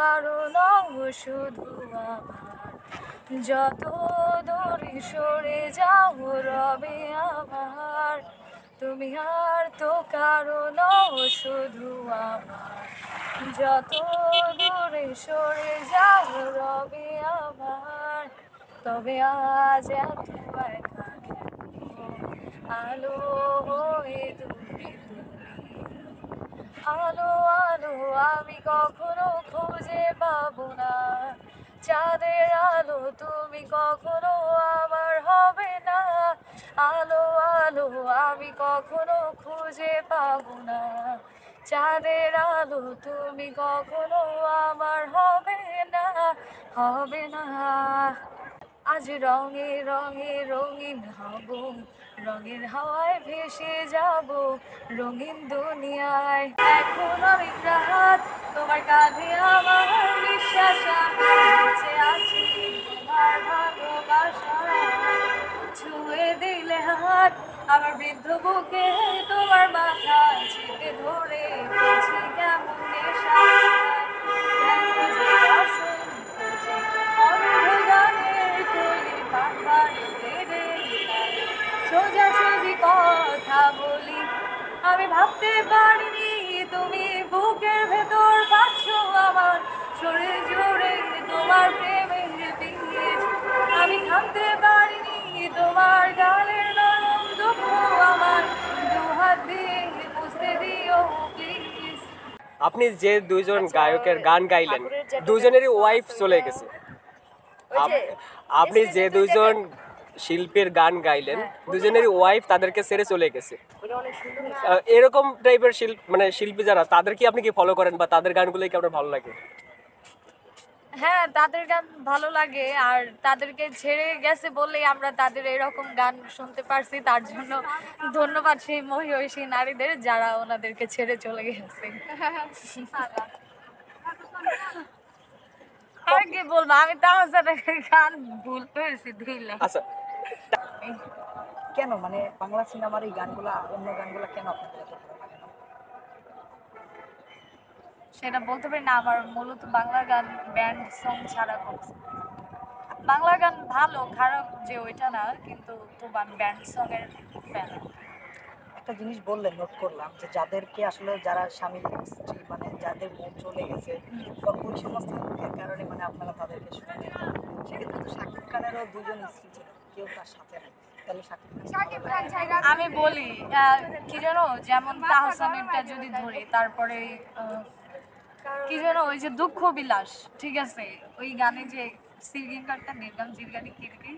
কারো শুধু আমার, যত দূরে সরে যাও রবে আমার। তুমি আর তো কারো শুধু আমার, যত দূরে সরে যাও রবে আমার। তবে আজ এত একা কেন, আলো হয়ে তুমি আলো আলো আমি কখনো খুঁজে পাবো না, চাঁদের আলো তুমি কখনো আমার হবে না। আলো আলো আমি কখনো খুঁজে পাবো না, চাঁদের আলো তুমি কখনো আমার হবে না, হবে না। আজ রঙে রঙে রঙিন হব, রঙের হাওয়ায় ভেসে যাব রঙিন দুনিয়ায়। এখন আমি রাত তোমার কাঁধে, আমার বিশ্বাস আমি বেঁচে আছি তোমার ভালোবাসা। ছুঁয়ে দিলে হাত আমার বৃদ্ধ বুকে, তোমার মাথা চেপে ধরে বলছি কেমন নেশা। সোজাসুজি কথা বলি, আমি ভাবতে পারিনি তুমি বুকের ভেতর পাচ্ছ আমার শরীর জুড়ে তোমার প্রেমের বীজ। আমি থামতে পারিনি তোমার গালের নরম দুঃখ আমার, দুহাত দিয়ে বুঝতে দিও প্লিজ। আপনি যে দুইজন গায়কের গান গাইলেন, দুজনেরই ওয়াইফ চলে গেছে। আপনি যে দুইজন শিল্পীর গান গাইলেন, দুজনেরই ওয়াইফ তাদেরকে ছেড়ে চলে গেছে। এরকম টাইপের শিল্পী যারা, তাদের কি আপনি কি ফলো করেন বা তাদের গানগুলোই কি আপনার ভালো লাগে? হ্যাঁ, তাদের গান ভালো লাগে, আর তাদেরকে ছেড়ে গেছে বলেই আমরা তাদের এরকম গান শুনতে পারছি। তার জন্য ধন্যবাদ সেই মহিষী নারীদের যারা ওনাদেরকে ছেড়ে চলে গেছে। আর কি বলবো, আমি তাহসানের গান ভুল পেয়েছি দিলে। আচ্ছা, কেন মানে বাংলা সিনেমার এই গানগুলা অন্য গানগুলা কেন আপনাদের এত ভালো লাগে না? সেটা বলতে পারি না, আমার মূলত বাংলা গান ব্যান্ড সং ছাড়া করছে। বাংলা গান ভালো, খারাপ যে ওইটা না, কিন্তু তোমার ব্যান্ড সং এর ফ্যান। একটা জিনিস বললেন, নোট করলাম যে যাদেরকে আসলে যারা স্বামী স্ত্রী মানে যাদের মন চলে গেছে বা ওই সমস্ত লোকের কারণে মানে আপনারা তাদেরকে শুনে নেন, সেক্ষেত্রে তো শাকিব খানেরও দুজন স্ত্রী ছিল, কেউ তার সাথে নেই, তাহলে শাকিব খান আমি বলি কি জানো, যেমন তাহসানেরটা যদি ধরি, তারপরে কি জানো ওই যে দুঃখ বিলাস, ঠিক আছে, ওই গানে যে সিঙ্গিংকারটা নির্গাম জিরগানি কিরকি